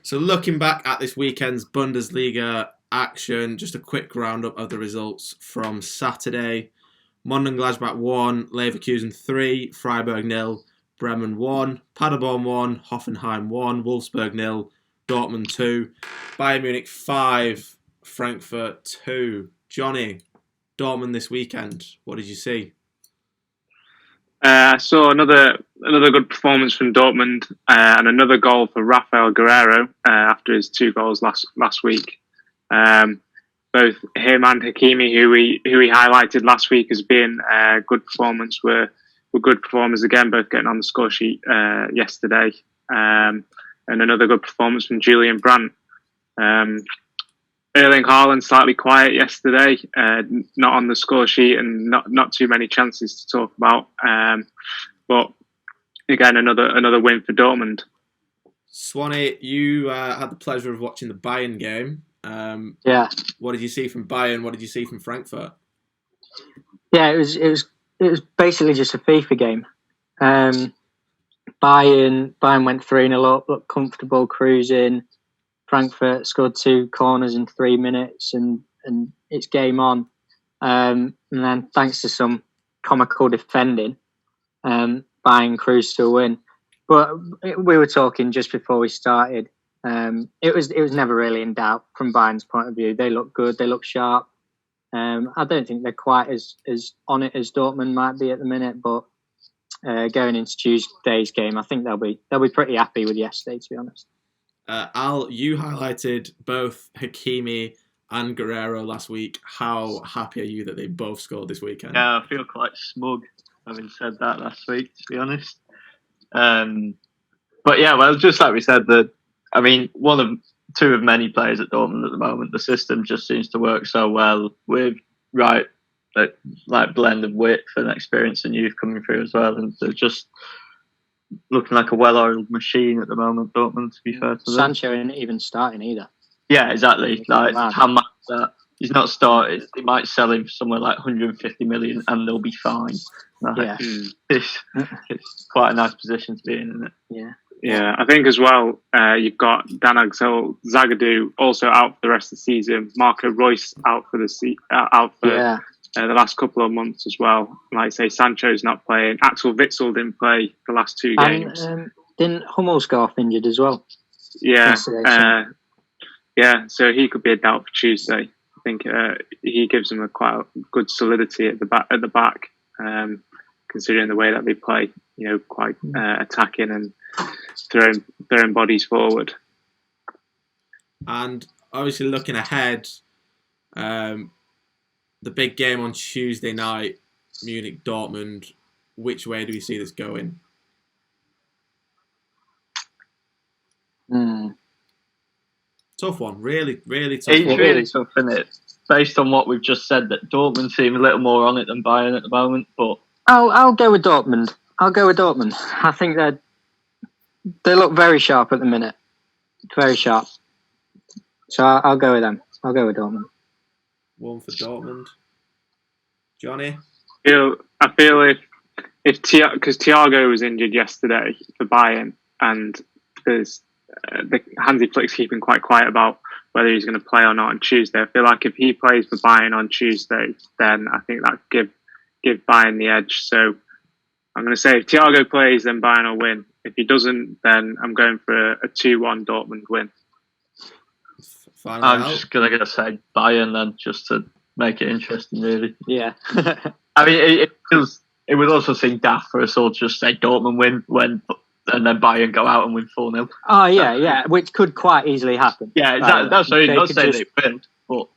So looking back at this weekend's Bundesliga action, just a quick roundup of the results from Saturday. Mönchengladbach 1, Leverkusen 3, Freiburg 0, Bremen 1, Paderborn 1, Hoffenheim 1, Wolfsburg 0, Dortmund 2, Bayern Munich 5, Frankfurt 2. Johnny, Dortmund this weekend, what did you see? I saw another good performance from Dortmund and another goal for Rafael Guerreiro after his 2 goals last week. Both him and Hakimi, who we highlighted last week as being good performance, were good performers again, both getting on the score sheet yesterday. And another good performance from Julian Brandt. Erling Haaland slightly quiet yesterday, not on the score sheet and not too many chances to talk about. But again, another win for Dortmund. Swanee, you had the pleasure of watching the Bayern game. Yeah. What did you see from Bayern? What did you see from Frankfurt? Yeah, it was basically just a FIFA game. Bayern went 3-0 up, looked comfortable, cruising. Frankfurt scored 2 corners in 3 minutes, and it's game on. And then, thanks to some comical defending, Bayern cruised to a win. But we were talking just before we started. It was never really in doubt from Bayern's point of view. They look good. They look sharp. I don't think they're quite as on it as Dortmund might be at the minute, but going into Tuesday's game, I think they'll be pretty happy with yesterday, to be honest. Al, you highlighted both Hakimi and Guerreiro last week. How happy are you that they both scored this weekend? Yeah, I feel quite smug having said that last week, to be honest. But yeah, well, just like we said, one of 2 of many players at Dortmund at the moment. The system just seems to work so well with like blend of width and experience and youth coming through as well, and they're just looking like a well-oiled machine at the moment, Dortmund, to be fair to them. Sancho isn't even starting either. Yeah, exactly. How much that he's not started, they might sell him for somewhere like 150 million and they'll be fine. It's quite a nice position to be in, isn't it? Yeah. Yeah, I think as well, you've got Dan Axel Zagadou also out for the rest of the season. Marco Reus out for the last couple of months as well. Like I say, Sancho's not playing. Axel Witsel didn't play the last 2 games. And didn't Hummels go off injured as well? Yeah, so he could be a doubt for Tuesday. I think he gives them a quite good solidity at the back, considering the way that they play. Quite attacking and throwing bodies forward. And obviously, looking ahead, the big game on Tuesday night, Munich Dortmund. Which way do we see this going? Tough one, really, really tough. It's really tough, isn't it? Based on what we've just said, that Dortmund seem a little more on it than Bayern at the moment. But I'll go with Dortmund. I think they look very sharp at the minute. Very sharp. So I'll go with them. I'll go with Dortmund. 1 for Dortmund. Johnny? I feel if because Thiago was injured yesterday for Bayern, and there's Hansi Flick's keeping quite quiet about whether he's going to play or not on Tuesday. I feel like if he plays for Bayern on Tuesday, then I think that give Bayern the edge. So I'm going to say if Thiago plays, then Bayern will win. If he doesn't, then I'm going for a 2-1 Dortmund win. I'm just going to say Bayern then, just to make it interesting, really. Yeah. I mean, it would also seem daft for us all to just say Dortmund win and then Bayern go out and win 4-0. Oh, yeah, which could quite easily happen. Yeah, that's what I'm not saying they will, but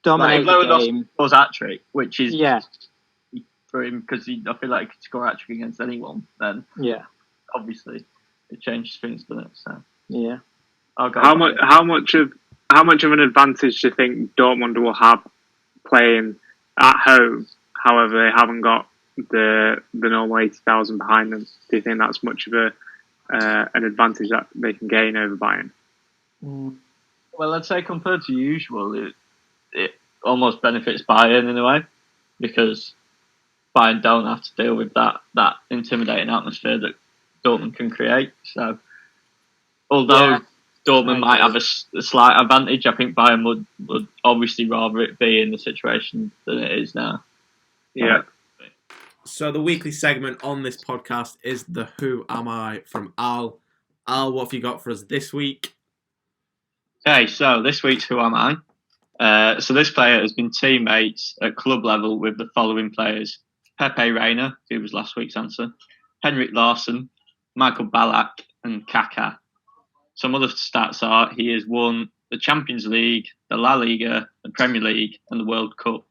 dominate the game. Scores hat-trick, which is yeah for him, because I feel like he could score hat-trick against anyone, then obviously it changes things, doesn't it? So. Yeah. How much of an advantage do you think Dortmund will have playing at home? However, they haven't got the normal 80,000 behind them. Do you think that's much of an advantage that they can gain over Bayern? Well, I'd say compared to usual, it almost benefits Bayern in a way, because Bayern don't have to deal with that intimidating atmosphere that Dortmund can create. So, although Dortmund might have a slight advantage, I think Bayern would obviously rather it be in the situation than it is now. Yeah. So the weekly segment on this podcast is the Who Am I from Al. Al, what have you got for us this week? Okay, so this week's Who Am I? So this player has been teammates at club level with the following players: Pepe Reina, who was last week's answer, Henrik Larsson, Michael Ballack and Kaka. Some other stats are he has won the Champions League, the La Liga, the Premier League and the World Cup.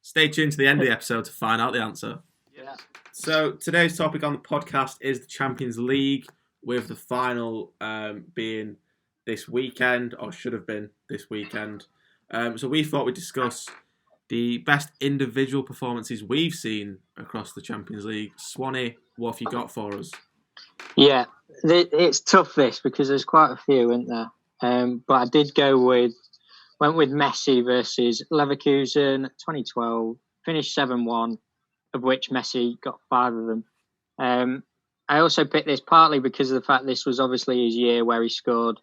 Stay tuned to the end of the episode to find out the answer. Yeah. So today's topic on the podcast is the Champions League, with the final being this weekend, or should have been this weekend. So we thought we'd discuss the best individual performances we've seen across the Champions League. Swanee, what have you got for us? Yeah, it's tough this because there's quite a few, isn't there? But I did went with Messi versus Leverkusen 2012, finished 7-1, of which Messi got 5 of them. I also picked this partly because of the fact this was obviously his year where he scored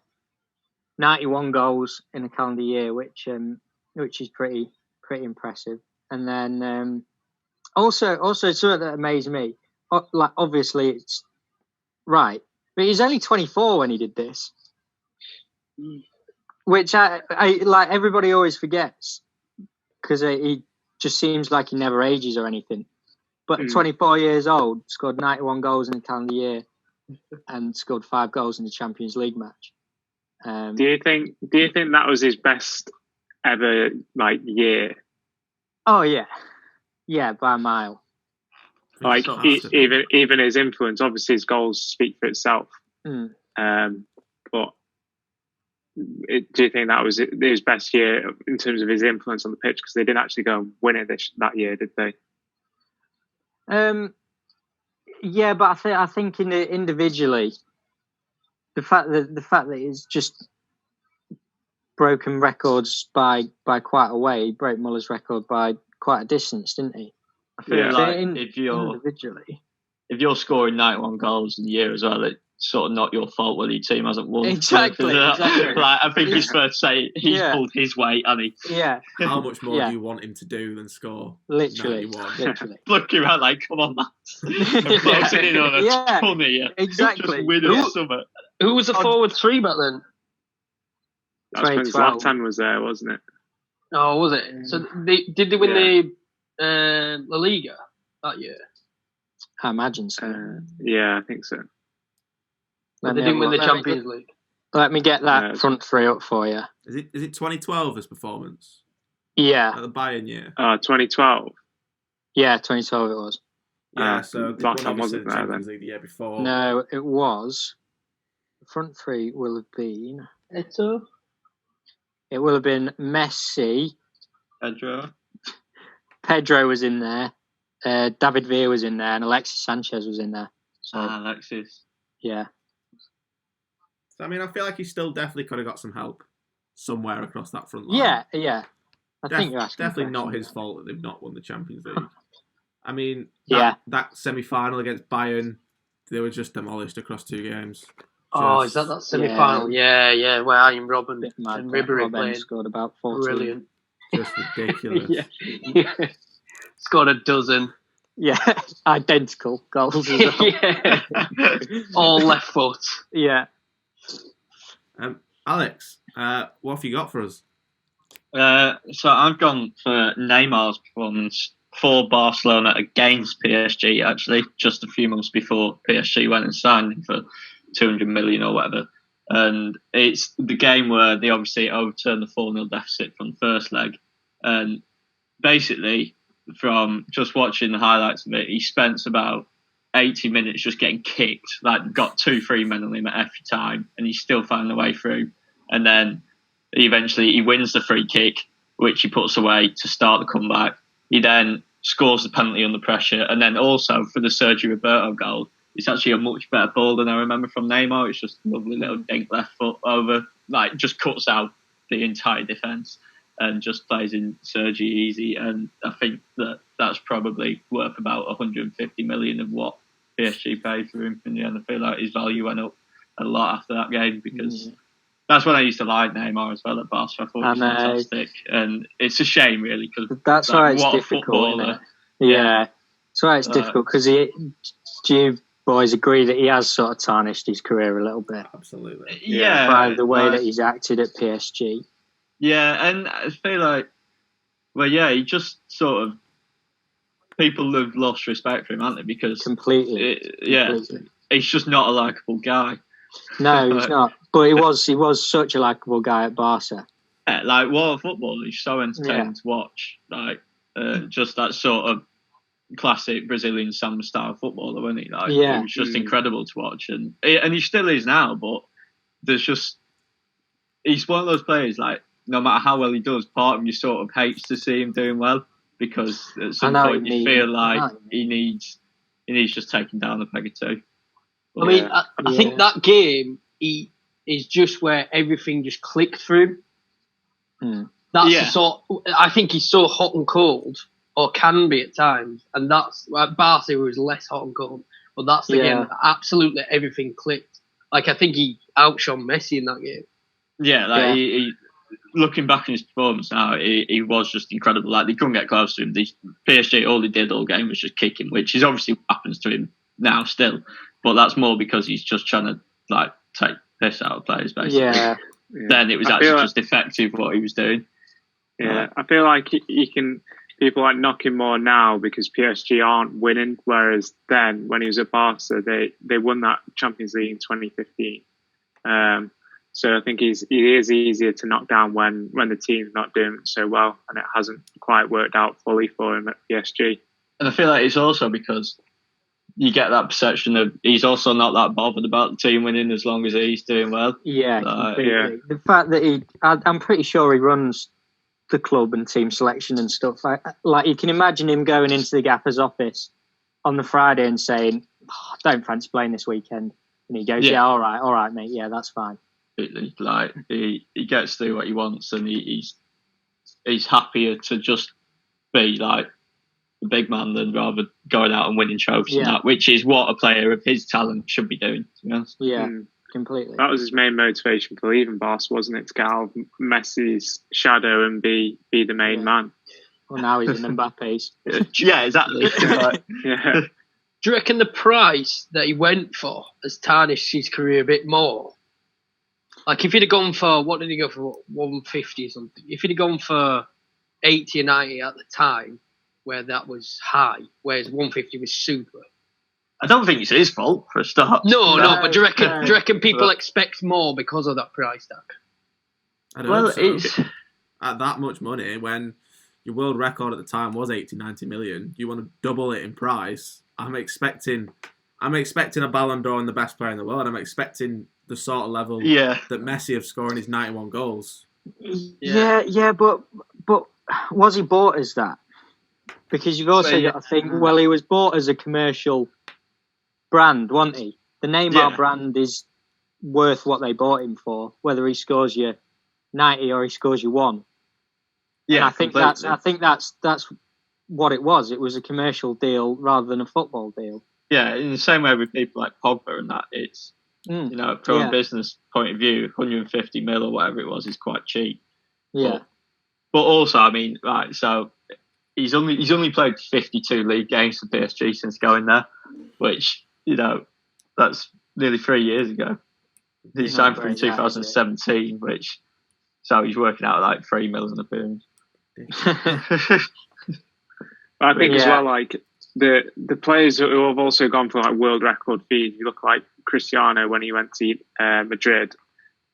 91 goals in a calendar year, which is pretty impressive. And then also something that amazed me, like obviously it's right, but he's only 24 when he did this, which I like everybody always forgets because he just seems like he never ages or anything. But 24 years old, scored 91 goals in a calendar year, and scored 5 goals in the Champions League match. Do you think that was his best ever year? Oh yeah, by a mile. Like even his influence, obviously his goals speak for itself. But do you think that was his best year in terms of his influence on the pitch? Because they didn't actually go and win it that year, did they? Yeah, but I think individually, the fact that he's just broken records by quite a way. He broke Muller's record by quite a distance, didn't he? I feel like individually, if you're scoring 91 goals in a year as well, it's sort of not your fault whether your team hasn't won. Exactly. I think it's fair to say he's pulled his weight, hasn't he? Yeah. How much more do you want him to do than score? Literally. 91? Looking around like, come on, lads. I'm closing in on a ton here. Exactly. Just win or something. Who was the forward 3 back then? That's when Zlatan was there, wasn't it? Oh, was it? So did they win the La Liga that year? I imagine so. Yeah, I think so. But they didn't win the Champions League. Let me get that front 3 up for you. Is it 2012, this performance? Yeah. At the Bayern year? 2012. Yeah, 2012 it was. Yeah, so they won obviously the there, Champions League the year before. No, it was. The front 3 will have been... Ep2? It will have been Messi. Pedro was in there. David Villa was in there, and Alexis Sanchez was in there. So, Alexis. Yeah. So, I mean, I feel like he still definitely could have got some help somewhere across that front line. Yeah. I think you're asking. Definitely not his fault that they've not won the Champions League. I mean, that semi-final against Bayern, they were just demolished across 2 games. Is that semi-final? Yeah, where Ian Robben and Ribéry played. Scored about 14. Brilliant. Just ridiculous. Yeah. Scored a dozen. Yeah, identical goals. Yeah. All left foot. Yeah. Alex, what have you got for us? So I've gone for Neymar's performance for Barcelona against PSG, actually, just a few months before PSG went and signed him for 200 million or whatever. And it's the game where they obviously overturned the 4-0 deficit from the first leg. And basically, from just watching the highlights of it, he spent about 80 minutes just getting kicked, like got 2-3 men on him at every time, and he still found the way through. and then eventually he wins the free kick, which he puts away to start the comeback. He then scores the penalty under pressure, and then also for the Sergio Roberto goal, it's actually a much better ball than I remember from Neymar. It's just a lovely little dink left foot over, like just cuts out the entire defence and just plays in Sergi easy. And I think that's probably worth about 150 million of what PSG paid for him in the end. I feel like his value went up a lot after that game because that's when I used to like Neymar as well at Barca. I thought he was fantastic. And it's a shame, really, because that's why it's difficult, isn't it? Yeah. That's why it's difficult because do you boys agree that he has sort of tarnished his career a little bit? Absolutely. Yeah. By the way that he's acted at PSG. Yeah, and I feel like, he just sort of, people have lost respect for him, haven't they? Because completely. He's just not a likeable guy. No, he's not. But he was such a likeable guy at Barca. Yeah, like what a footballer! He's so entertaining to watch. Like just that sort of classic Brazilian samba style footballer, wasn't he? Like, it was just incredible to watch, and he still is now. But he's one of those players. Like, no matter how well he does, part of you sort of hates to see him doing well because at some point you feel like he needs just taking down a peg or two. But, I think that game is just where everything just clicked through. That's the sort. I think he's so hot and cold, or can be at times, and that's Barca was less hot and cold. But that's the game that absolutely everything clicked. Like, I think he outshone Messi in that game. Yeah, he looking back on his performance now, he was just incredible. Like, they couldn't get close to him. PSG, all they did all game was just kick him, which is obviously what happens to him now still. But that's more because he's just trying to like take piss out of players, basically. Yeah. Then it was actually just effective what he was doing. Yeah, I feel like people like knock him more now because PSG aren't winning, whereas then when he was at Barca, they won that Champions League in 2015. So I think he is easier to knock down when the team's not doing so well, and it hasn't quite worked out fully for him at PSG. And I feel like it's also because you get that perception of he's also not that bothered about the team winning as long as he's doing well. Yeah, completely. The fact that I'm pretty sure he runs the club and team selection and stuff. Like you can imagine him going into the gaffer's office on the Friday and saying, "Don't fancy playing this weekend," and he goes, "Yeah, all right, mate. Yeah, that's fine." Like he gets through what he wants, and he's happier to just be like the big man than rather going out and winning trophies and that, which is what a player of his talent should be doing, to be honest. Yeah, completely. That was his main motivation for leaving Barca, wasn't it? To get out of Messi's shadow and be the main man. Well, now he's in Mbappe's. Yeah, exactly. Yeah. Do you reckon the price that he went for has tarnished his career a bit more? Like, if he'd have gone for, what did he go for, 150 or something? If he'd have gone for 80 or 90 at the time, where that was high, whereas 150 was super. I don't think it's his fault, for a start. No, but do you reckon people expect more because of that price tag? I don't know. It's at that much money, when your world record at the time was 80-90 million, you want to double it in price. I'm expecting a Ballon d'Or and the best player in the world. I'm expecting the sort of level that Messi of scoring his 91 goals. Yeah, but was he bought as that? Because you've also got to think, well, he was bought as a commercial brand, wasn't he? The Neymar brand is worth what they bought him for, whether he scores you 90 or he scores you 1. Yeah, and I think that's what it was. It was a commercial deal rather than a football deal. Yeah, in the same way with people like Pogba and that, it's from a business point of view, 150 mil or whatever it was is quite cheap. Yeah, but also, I mean, right, so he's only played 52 league games for PSG since going there, which that's nearly 3 years ago. He signed for 2017, so he's working out like 3 million a pound. I think as well, like the players who have also gone for like world record fees. You look like Cristiano when he went to Madrid,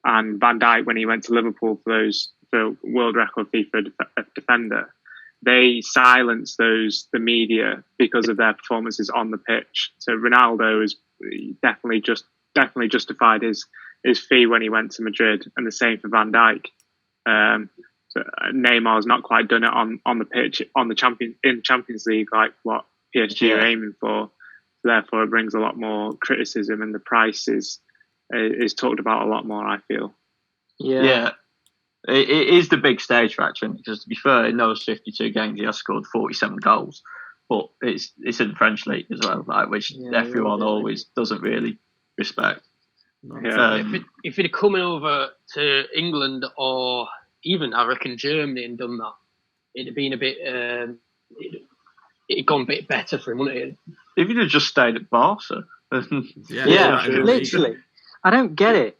and Van Dijk when he went to Liverpool for world record fee for a defender. They silence the media because of their performances on the pitch. So Ronaldo has definitely justified his his fee when he went to Madrid, and the same for Van Dijk. So Neymar's not quite done it on the pitch in Champions League like what PSG are aiming for. So therefore, it brings a lot more criticism, and the price is talked about a lot more, I feel. Yeah. It is the big stage for action, because to be fair, in those 52 games, he has scored 47 goals. But it's in the French league as well, like, which everyone always doesn't really respect. If he'd have come over to England or even, I reckon, Germany and done that, it'd have been a bit... it'd gone a bit better for him, wouldn't it? If he'd have just stayed at Barca. Literally. I don't get it.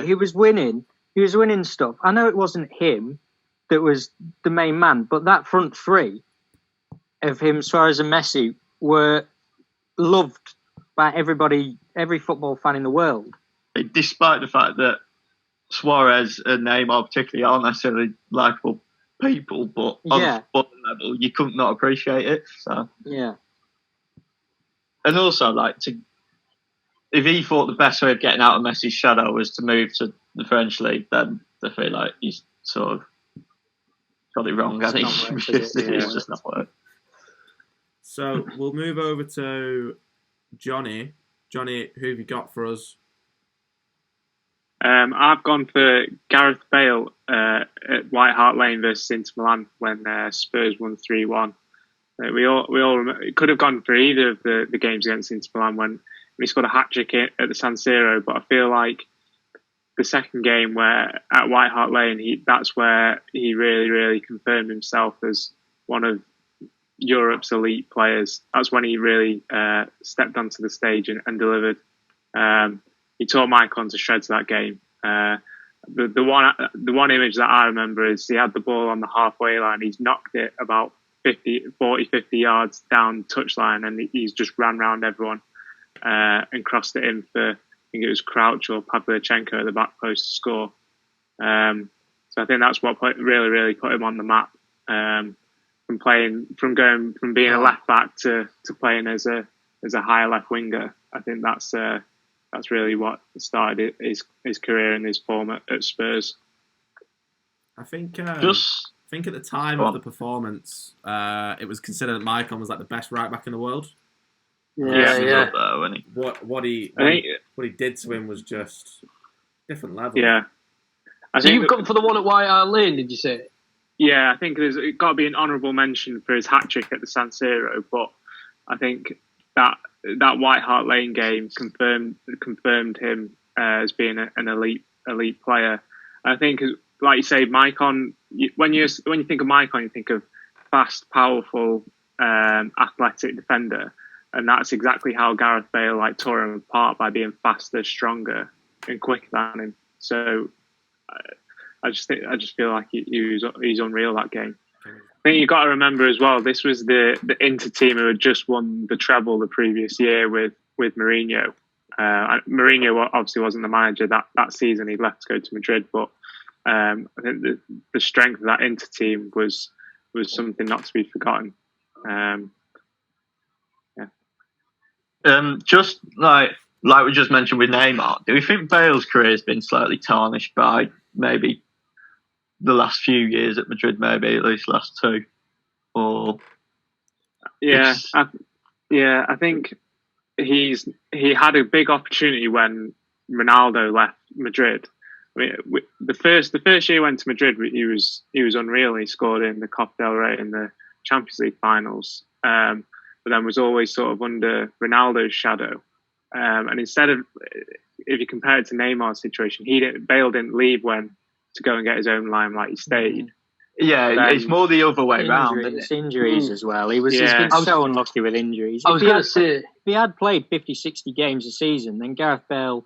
He was winning stuff. I know it wasn't him that was the main man, but that front three of him, Suarez and Messi, were loved by everybody, every football fan in the world. Despite the fact that Suarez and Neymar particularly aren't necessarily likeable people, but on a football level, you couldn't not appreciate it. So yeah. And also, if he thought the best way of getting out of Messi's shadow was to move to the French league, then I feel like he's sort of got it wrong. It's just not work. So we'll move over to Johnny. Johnny, who have you got for us? I've gone for Gareth Bale at White Hart Lane versus Inter Milan when Spurs won 3-1. We all remember, it could have gone for either of the games against Inter Milan when he scored a hat-trick at the San Siro, but I feel like the second game where at White Hart Lane, that's where he really, really confirmed himself as one of Europe's elite players. That's when he really stepped onto the stage and delivered. He tore Maicon to shreds that game. The one image that I remember is he had the ball on the halfway line. He's knocked it about 50 yards down touchline, and he's just ran around everyone and crossed it in for, I think it was Crouch or Pavlyuchenko at the back post to score. So I think that's what really, really put him on the map. From being a left back to playing as a higher left winger. I think that's really what started his career and his form at Spurs. I think at the time of the performance, it was considered that Maicon was like the best right back in the world. Yeah. What he did to him was just different level. Yeah. So you've gone for the one at White Hart Lane, did you say? Yeah, I think there's got to be an honourable mention for his hat-trick at the San Siro, but I think that White Hart Lane game confirmed him as being an elite player. I think, like you say, Maicon. When you think of Maicon, you think of fast, powerful, athletic defender, and that's exactly how Gareth Bale tore him apart by being faster, stronger, and quicker than him. So I just feel like he's unreal that game. I think you've got to remember as well, this was the Inter team who had just won the treble the previous year with Mourinho. Mourinho obviously wasn't the manager that season. He left to go to Madrid, but I think the strength of that Inter team was something not to be forgotten. Just like we just mentioned with Neymar, do we think Bale's career has been slightly tarnished by maybe the last few years at Madrid, maybe at least last two? Or I think he had a big opportunity when Ronaldo left Madrid. I mean, the first year he went to Madrid, he was unreal. He scored in the Copa del Rey in the Champions League finals, but then was always sort of under Ronaldo's shadow. And instead of, if you compare it to Neymar's situation, Bale didn't leave to go and get his own limelight. He stayed. Yeah, it's more the other way round. It's injuries as well. He's been so unlucky with injuries. I was going to say, if he had played 50, 60 games a season, then Gareth Bale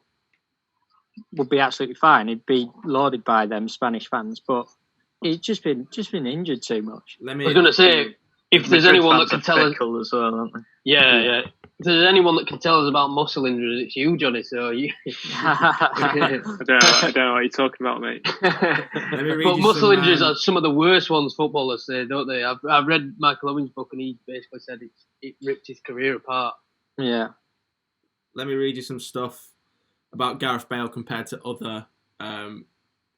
would be absolutely fine. He'd be lauded by them Spanish fans, but he's just been injured too much. I was going to say, if there's anyone that can tell us, as well, aren't they? Yeah. If there's anyone that can tell us about muscle injuries, it's you, Johnny. So you. I don't know what you're talking about, mate. But muscle injuries are some of the worst ones footballers say, don't they? I've read Michael Owen's book, and he basically said it ripped his career apart. Yeah. Let me read you some stuff about Gareth Bale compared to other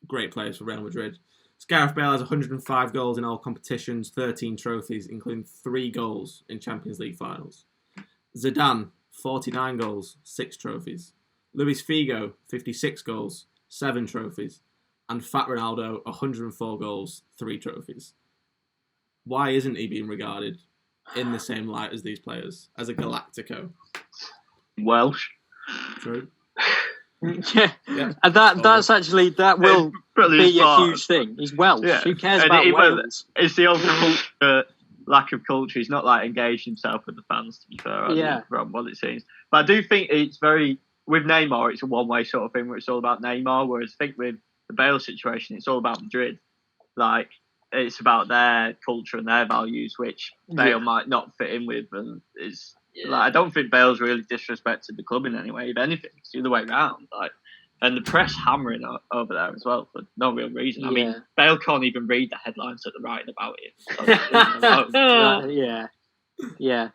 great players for Real Madrid. So Gareth Bale has 105 goals in all competitions, 13 trophies, including 3 goals in Champions League finals. Zidane, 49 goals, 6 trophies. Luis Figo, 56 goals, 7 trophies. And Fat Ronaldo, 104 goals, 3 trophies. Why isn't he being regarded in the same light as these players, as a Galactico? Welsh. True. Yeah. And that will be a huge thing. He's Welsh. Yeah. Who cares about Wales? It's the old culture, lack of culture. He's not like engaged himself with the fans, to be fair, from what it seems. But I do think it's very, with Neymar, it's a one-way sort of thing where it's all about Neymar, whereas I think with the Bale situation, it's all about Madrid. Like, it's about their culture and their values, which Bale might not fit in with, and is. Like, I don't think Bale's really disrespected the club in any way. If anything, it's the other way around. Like, and the press hammering over there as well for no real reason. I mean, Bale can't even read the headlines that they're writing about it. Yeah.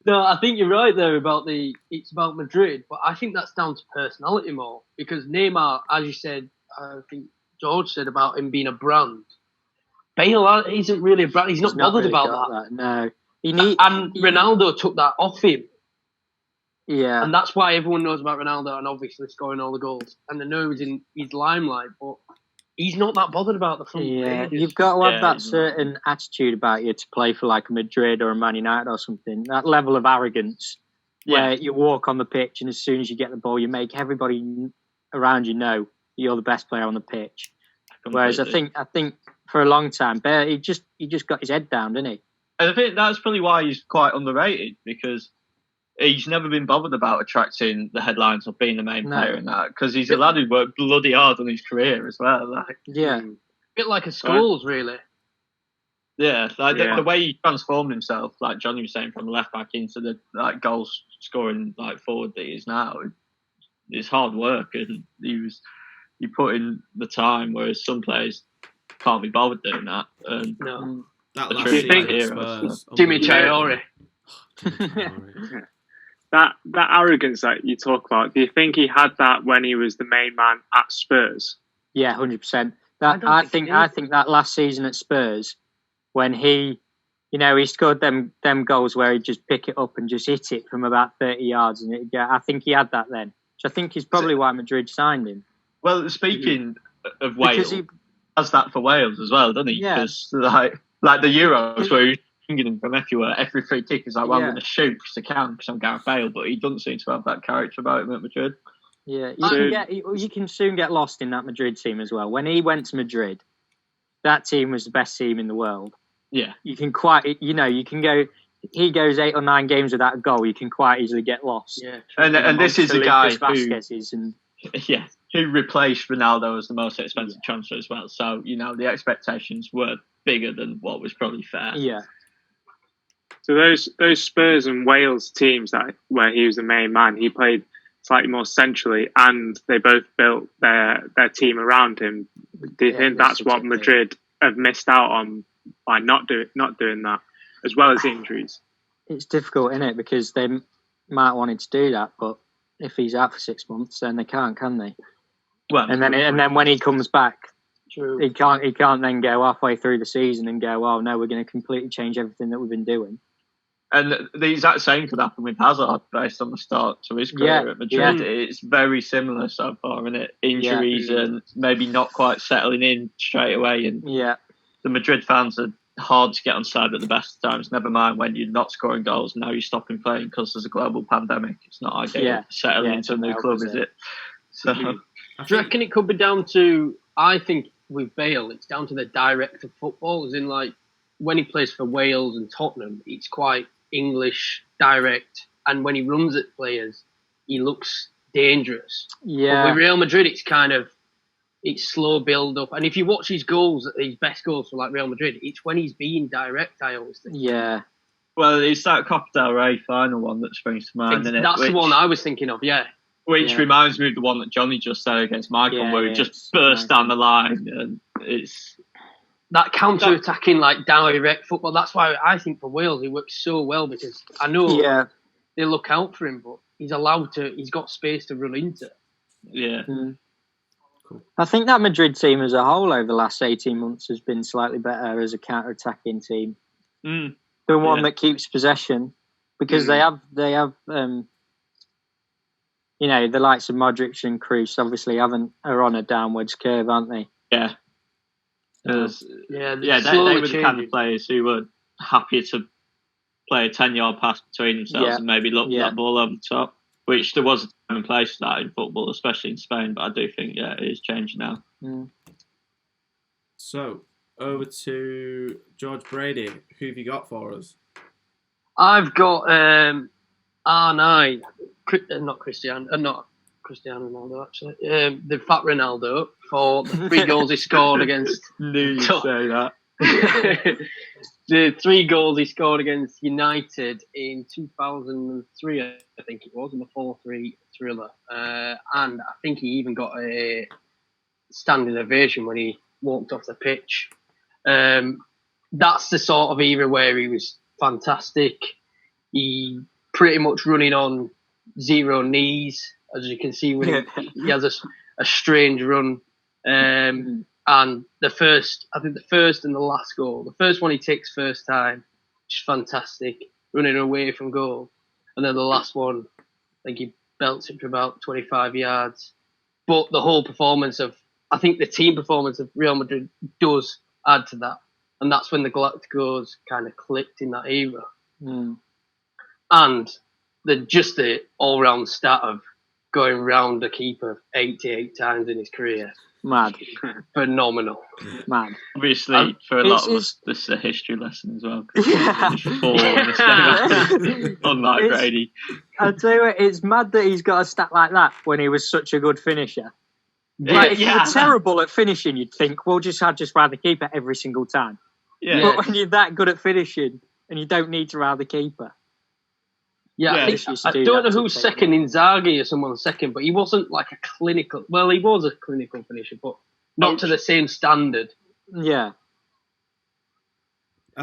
No, I think you're right there about it's about Madrid, but I think that's down to personality more, because Neymar, as you said, I think George said about him being a brand. Bale isn't really a brand. He's not bothered really about that. No. And Ronaldo took that off him. Yeah. And that's why everyone knows about Ronaldo and obviously scoring all the goals. And they know he's in his limelight, but he's not that bothered about the front. Yeah, you've got to have that certain attitude about you to play for like a Madrid or a Man United or something. That level of arrogance where you walk on the pitch and as soon as you get the ball, you make everybody around you know you're the best player on the pitch. Whereas I think for a long time, Bale, he just got his head down, didn't he? And I think that's probably why he's quite underrated, because he's never been bothered about attracting the headlines of being the main player in that, because he's a lad who worked bloody hard on his career as well. Like, a bit like a Scholes, really. Yeah, the way he transformed himself, like Johnny was saying, from left back into the goal scoring forward that he is now. It's hard work, and you put in the time, whereas some players can't be bothered doing that. No. That last season, Jimmy Traore. That arrogance that you talk about, do you think he had that when he was the main man at Spurs? Yeah, 100%. I think that last season at Spurs, when he scored them goals where he'd just pick it up and just hit it from about 30 yards, and I think he had that then. Which I think is probably why Madrid signed him. Well, speaking of Wales, he has that for Wales as well, doesn't he? Because like the Euros where he's pinging them from everywhere. Every free kick is like, well, I'm going to shoot because I can, because I'm Gareth Bale, but he doesn't seem to have that character about him at Madrid. Yeah, you can soon get lost in that Madrid team as well. When he went to Madrid, that team was the best team in the world. Yeah. You can he goes 8 or 9 games without a goal, you can quite easily get lost. Yeah. And this is a guy who replaced Ronaldo as the most expensive transfer as well. So, the expectations were bigger than what was probably fair. Yeah. So those Spurs and Wales teams where he was the main man, he played slightly more centrally, and they both built their team around him. Do you think that's what Madrid have missed out on by not doing that, as well as injuries? It's difficult, isn't it? Because they might want him to do that, but if he's out for 6 months, then they can't, can they? Well, and then when he comes back, he can't then go halfway through the season and go, oh no, we're going to completely change everything that we've been doing. And the exact same could happen with Hazard based on the start to his career at Madrid. Yeah. It's very similar so far, isn't it? Injuries and maybe not quite settling in straight away. And the Madrid fans are hard to get on side at the best of times. Never mind when you're not scoring goals. Now you're stopping playing because there's a global pandemic. It's not ideal settling into a new club, is it? So, do you reckon it could be down to? I think with Bale, it's down to the director of football. As in, like when he plays for Wales and Tottenham, it's quite English, direct, and when he runs at players, he looks dangerous. Yeah. But with Real Madrid, it's slow build up, and if you watch his goals, his best goals for like Real Madrid, it's when he's being direct. I always think. Yeah. Well, it's that Copa del Rey final one that springs to mind. That's the one I was thinking of. Yeah. Which reminds me of the one that Johnny just said against Michael, where he just burst down the line, and it's. That counter-attacking, direct football, that's why I think for Wales he works so well, because I know they look out for him, but he's allowed to. He's got space to run into. Yeah. Cool. I think that Madrid team as a whole over the last 18 months has been slightly better as a counter-attacking team. The one that keeps possession, because they have the likes of Modric and Kroos obviously are on a downwards curve, aren't they? Yeah. They were the kind of players who were happier to play a 10-yard pass between themselves and maybe look that ball over the top, which there was a time and place for that in football, especially in Spain, but I do think, it is changing now. So, over to George Brady. Who have you got for us? I've got R9, not Cristiano Ronaldo, actually. The fat Ronaldo for the 3 goals he scored against. Knew you'd say that. The 3 goals he scored against United in 2003, I think it was, in the 4-3 thriller. And I think he even got a standing ovation when he walked off the pitch. That's the sort of era where he was fantastic. He pretty much running on 0 knees, as you can see when he has a strange run. And the first and the last goal, the first one he takes first time, just fantastic, running away from goal. And then the last one, I think he belts it for about 25 yards. But the whole performance I think the team performance of Real Madrid does add to that. And that's when the Galacticos kind of clicked in that era. And the all-round stat of going round the keeper 88 times in his career. Mad. Phenomenal. Mad. Obviously, for a lot of us, this is a history lesson as well. Unlike Brady. I'll tell you what, it's mad that he's got a stat like that when he was such a good finisher. If you were terrible at finishing, you'd think, well, I'd just round the keeper every single time. Yeah. But when you're that good at finishing and you don't need to round the keeper. Yeah, I don't know who's second, Inzaghi or someone second, but he wasn't like a clinical... Well, he was a clinical finisher, but not to the same standard. Yeah.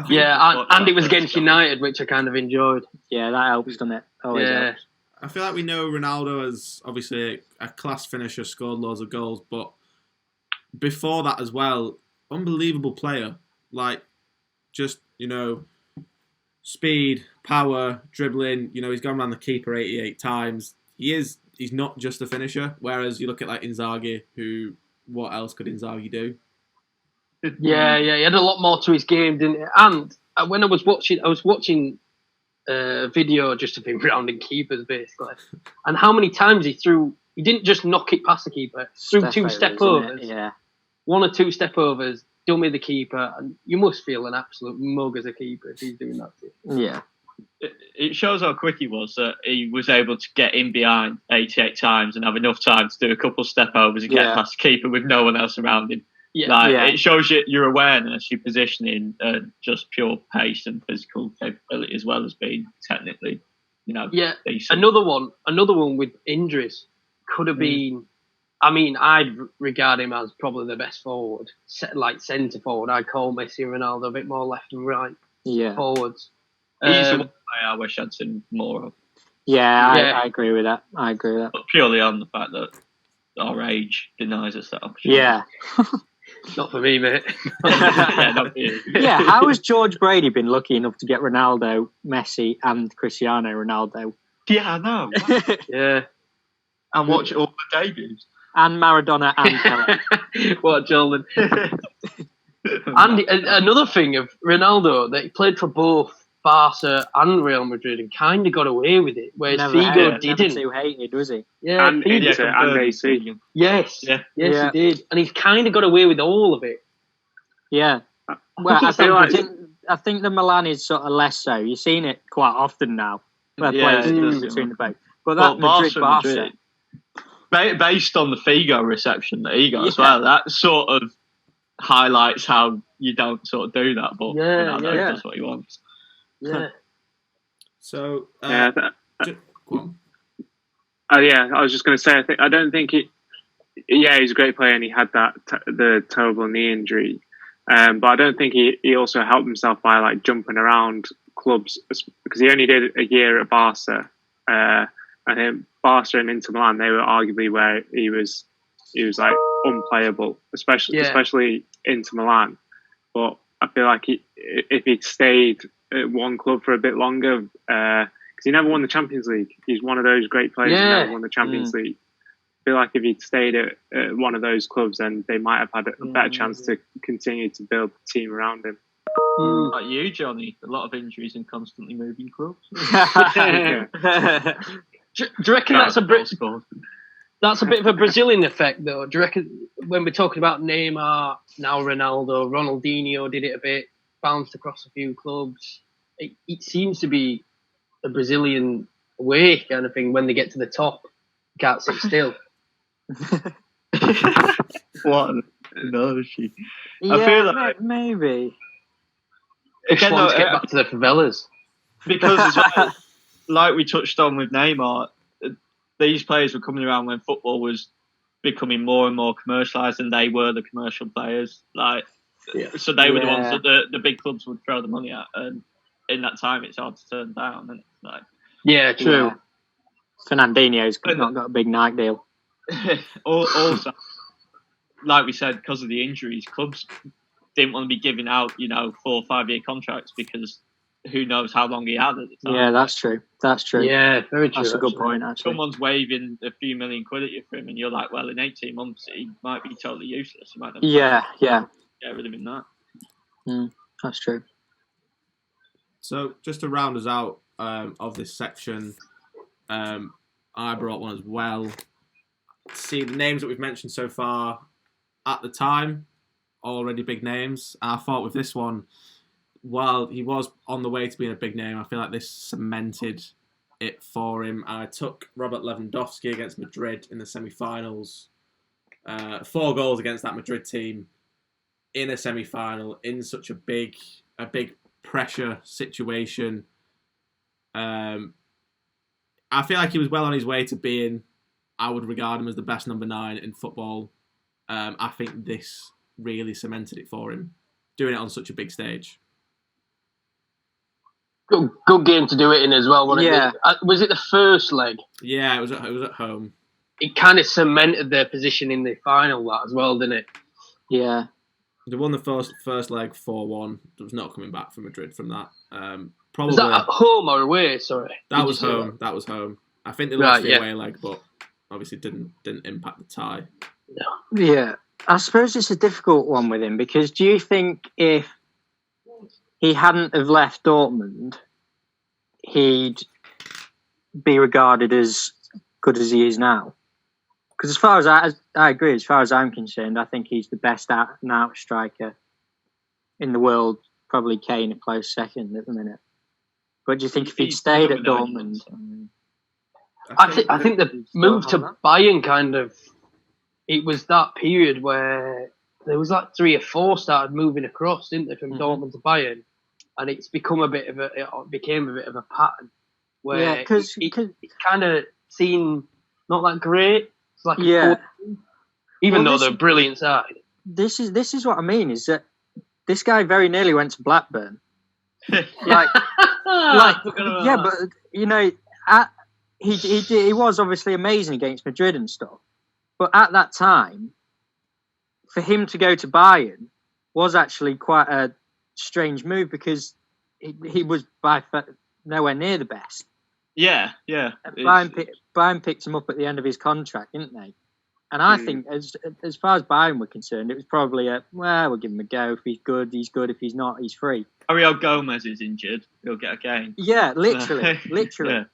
Yeah, and it was against United, which I kind of enjoyed. Yeah, that helps, doesn't it? Always helps. I feel like we know Ronaldo as obviously a class finisher, scored loads of goals, but before that as well, unbelievable player. Like, just, speed, power, dribbling. He's gone around the keeper 88 times. He's not just a finisher. Whereas you look at like Inzaghi, who, what else could Inzaghi do? Yeah, he had a lot more to his game, didn't he? And when I was watching a video just of him rounding keepers, basically. And how many times he didn't just knock it past the keeper, threw 2 step overs. Yeah. 1 or 2 step overs, dummy the keeper, and you must feel an absolute mug as a keeper if he's doing that to you. Yeah. It shows how quick he was that he was able to get in behind 88 times and have enough time to do a couple step overs and get past the keeper with no one else around him. It shows you your awareness, your positioning, just pure pace and physical capability as well as being technically, decent. Another one with injuries could have been. I mean, I'd regard him as probably the best forward, like centre forward. I'd call Messi and Ronaldo a bit more left and right forwards. He's the one player I wish I'd seen more of. I agree with that. But purely on the fact that our age denies us that opportunity. Yeah. Not for me, mate. Not for you. Yeah, how has George Brady been lucky enough to get Ronaldo, Messi and Cristiano Ronaldo? Yeah, I know. Yeah. And watch all the debuts. And Maradona and Pele. What, Jordan? And another thing of Ronaldo, that he played for both Barca and Real Madrid and kind of got away with it, whereas Figo didn't. Never too hated, was he? Yeah, and Inter and AC. Yes, he did. And he's kind of got away with all of it. Yeah. Well, I think the Milan is sort of less so. You've seen it quite often now. Where players between the both. But that Madrid. Based on the Figo reception that he got as well, that sort of highlights how you don't sort of do that, but Ronaldo does what he wants. Yeah. So, go on. I was just going to say, I don't think he's a great player and he had the terrible knee injury, but I don't think he also helped himself by like jumping around clubs, because he only did a year at Barca, and I think Barca and Inter Milan, they were arguably where he was like unplayable, especially Inter Milan. But I feel like if he'd stayed at one club for a bit longer, because he never won the Champions League. He's one of those great players who never won the Champions League. I feel like if he'd stayed at one of those clubs, then they might have had a better chance to continue to build the team around him. Like you, Johnny, a lot of injuries and constantly moving clubs. Do you reckon that's a bit of a Brazilian effect, though? Do you reckon when we're talking about Neymar, now Ronaldo, Ronaldinho did it a bit, bounced across a few clubs? It seems to be a Brazilian way kind of thing. When they get to the top, you can't sit still. What? No, she. Yeah, I feel like maybe. Again, let's get back to the favelas. Because, like we touched on with Neymar, these players were coming around when football was becoming more and more commercialised, and they were the commercial players. So they were the ones that the big clubs would throw the money at, and in that time, it's hard to turn down. And yeah, true. Yeah. Fernandinho's not got a big Nike deal. Also, like we said, because of the injuries, clubs didn't want to be giving out, 4 or 5 year contracts because who knows how long he had at the time. Yeah, that's true. Yeah, very true. That's a good point, actually. Someone's waving a few million quid at you for him, and you're like, well, in 18 months, he might be totally useless. You might have to get rid of him that. That's true. So, just to round us out of this section, I brought one as well. See, the names that we've mentioned so far at the time, already big names. I thought with this one, while he was on the way to being a big name, I feel like this cemented it for him. I took Robert Lewandowski against Madrid in the semi-finals. 4 goals against that Madrid team in a semi-final in such a big pressure situation. I feel like he was well on his way to being, I would regard him as the best number 9 in football. I think this really cemented it for him, doing it on such a big stage. Good game to do it in as well, wasn't it? Was it the first leg? Yeah, it was at home. It kind of cemented their position in the final, that as well, didn't it? Yeah. They won the first leg 4-1. There was not coming back from Madrid from that. Probably. Was that at home or away? Sorry. That was home. That was home. I think they lost the away leg, but obviously didn't impact the tie. No. Yeah. I suppose it's a difficult one with him because do you think if he hadn't have left Dortmund, he'd be regarded as good as he is now? Because as far as I agree, as far as I'm concerned, I think he's the best out-and-out striker in the world. Probably Kane a close second at the minute. But do you think if he'd stayed at Dortmund? I think the move to Bayern kind of, it was that period where there was like 3 or 4 started moving across, didn't they, from Dortmund to Bayern, and it became a bit of a pattern where it's kind of seen not that great. It's like even though they're brilliant side. This is what I mean is that this guy very nearly went to Blackburn. But he was obviously amazing against Madrid and stuff. But at that time, for him to go to Bayern was actually quite a strange move because he was by nowhere near the best. Yeah. Bayern picked him up at the end of his contract, didn't they? And I think, as far as Bayern were concerned, it was probably we'll give him a go. If he's good, he's good. If he's not, he's free. Mario Gomez is injured. He'll get a game. Yeah, literally. Yeah.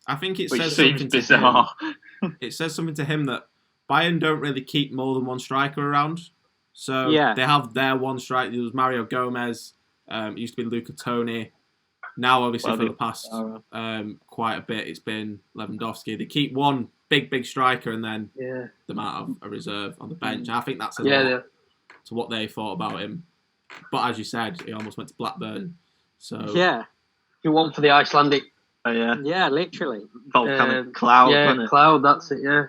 I think it Which says seems something bizarre. to him. It says something to him that Bayern don't really keep more than one striker around. So they have their one striker. It was Mario Gomez. It used to be Luca Toni. Now, obviously, for the past quite a bit, it's been Lewandowski. They keep one big striker and then they might have a reserve on the bench. I think that's a lot to what they thought about him. But as you said, he almost went to Blackburn. So you want for the Icelandic. Yeah, literally. Volcanic cloud. Yeah, cloud. That's it. Yeah.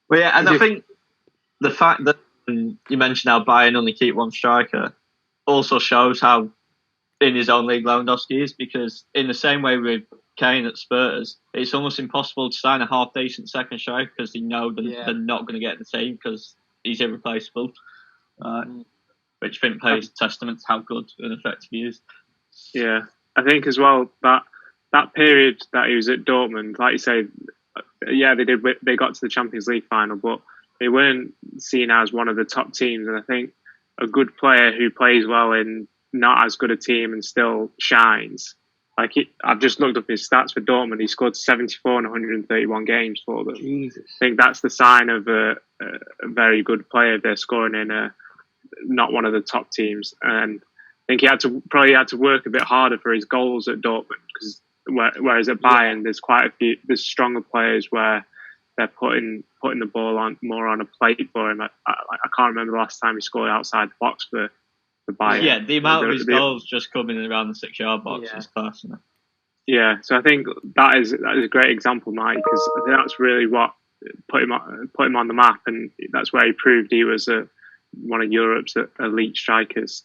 Well, yeah, and I think the fact that you mentioned how Bayern only keep one striker also shows how in his own league Lewandowski is, because in the same way with Kane at Spurs, it's almost impossible to sign a half-decent second striker because you know they're not going to get in the team because he's irreplaceable. Which I think pays testament to how good and effective he is. Yeah, I think as well that period that he was at Dortmund, like you say, they got to the Champions League final, but they weren't seen as one of the top teams. And I think a good player who plays well in not as good a team and still shines. I've just looked up his stats for Dortmund. He scored 74 in 131 games for them. Jesus. I think that's the sign of a very good player. They're scoring in not one of the top teams, and I think he probably had to work a bit harder for his goals at Dortmund because whereas at Bayern there's stronger players where they're putting the ball on more on a plate for him. I can't remember the last time he scored outside the box for Bayern. Yeah, the amount of his goals just coming around the 6-yard box is class. Yeah, so I think that is a great example, Mike, because I think that's really what put him on the map, and that's where he proved he was one of Europe's elite strikers.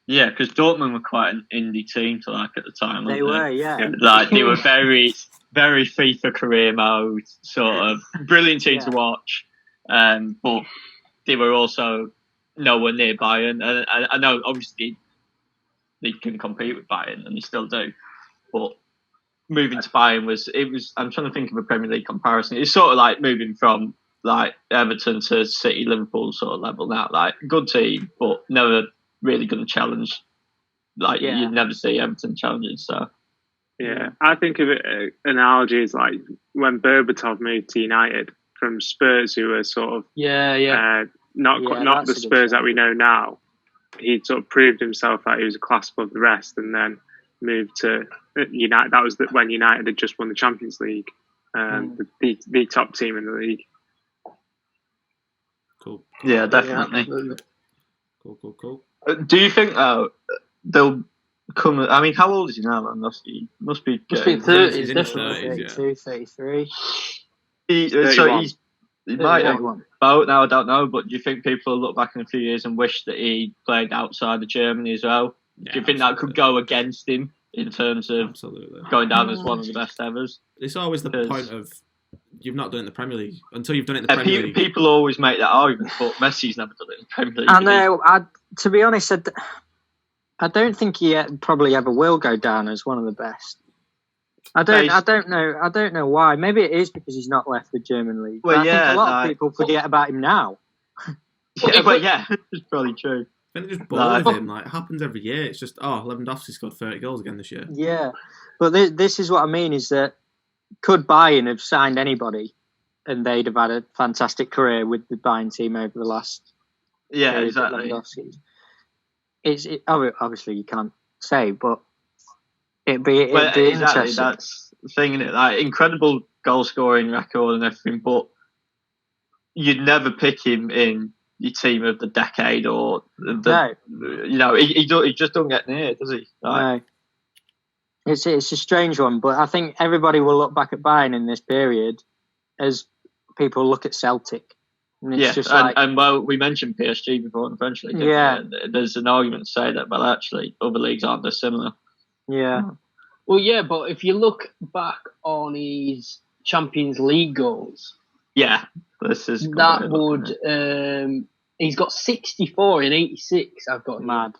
Yeah, because Dortmund were quite an indie team to like at the time. They were, yeah. Like they were very, very FIFA career mode, sort of brilliant team to watch. But they were also nowhere near Bayern, and I know obviously they can compete with Bayern, and they still do. But moving to Bayern was. I'm trying to think of a Premier League comparison. It's sort of like moving from like Everton to City, Liverpool sort of level now. Like good team, but never really going to challenge. Like you'd never see Everton challenging. So yeah, I think of it analogies like when Berbatov moved to United from Spurs, who were sort of not the Spurs that we know now. He sort of proved himself that he was a class above the rest, and then moved to United. That was when United had just won the Champions League, the top team in the league. Cool. Yeah, definitely. Cool. Do you think they'll come? I mean, how old is he now? He must be 30. He's in his 30s, 32, 33. He might have both now. I don't know, but do you think people will look back in a few years and wish that he played outside of Germany as well? Yeah, do you think that could go against him in terms of going down as one of the best evers? It's always the point of you've not done it in the Premier League until you've done it in the Premier League. People always make that argument, but Messi's never done it in the Premier League. I know. To be honest, I don't think he probably ever will go down as one of the best. I don't know why. Maybe it is because he's not left the German league. Well, I think a lot of people forget about him now. It's probably true. Then it just bored with him. Like it happens every year. It's just Lewandowski scored 30 goals again this year. Yeah, but this is what I mean: is that could Bayern have signed anybody, and they'd have had a fantastic career with the Bayern team over the last. Yeah, exactly. Obviously you can't say, but it'd be interesting. That's the thing, isn't it? Like incredible goal scoring record and everything, but you'd never pick him in your team of the decade or he just don't get near, does he? Like, no. It's a strange one, but I think everybody will look back at Bayern in this period as people look at Celtic. And it's just we mentioned PSG before in the French league. Yeah, there's an argument to say that, actually, other leagues aren't as similar. Yeah. Well, yeah, but if you look back on his Champions League goals, this is that would. He's got 64 in 86. I've got mad.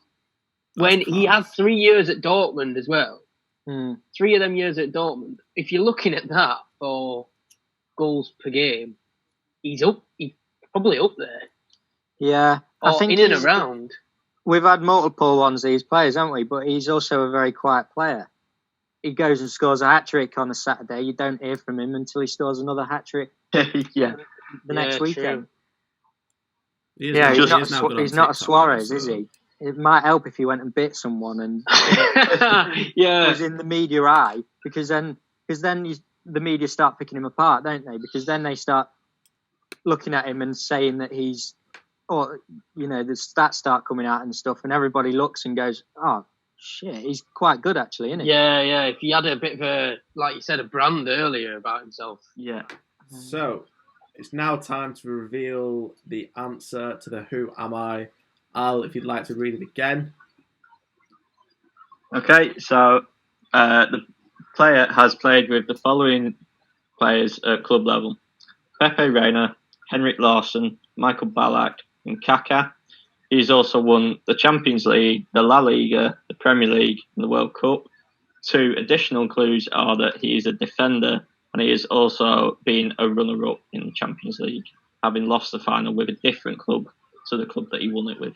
When he had 3 years at Dortmund as well. 3 of them years at Dortmund. If you're looking at that for goals per game, he's probably up there. Yeah, I think in and around. We've had multiple ones of these players, haven't we? But he's also a very quiet player. He goes and scores a hat-trick on a Saturday. You don't hear from him until he scores another hat-trick the next weekend. He's not a Suarez, is he? It might help if he went and bit someone and was in the media eye, because then the media start picking him apart, don't they? Because then they start looking at him and saying that the stats start coming out and stuff, and everybody looks and goes, oh, shit, he's quite good actually, isn't he? Yeah. If he had a bit of a, like you said, a brand earlier about himself. Yeah. So, it's now time to reveal the answer to the Who Am I? Al, if you'd like to read it again. Okay, so the player has played with the following players at club level: Pepe Reina, Henrik Larsson, Michael Ballack and Kaka. He's also won the Champions League, the La Liga, the Premier League and the World Cup. 2 additional clues are that he is a defender and he has also been a runner-up in the Champions League, having lost the final with a different club to the club that he won it with.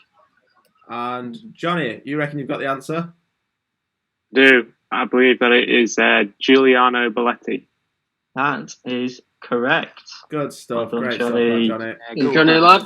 And Johnny, you reckon you've got the answer? I believe that it is Giuliano Belletti. That is correct. Good stuff. Well done, Great Johnny. stuff, Johnny. Johnny, lad.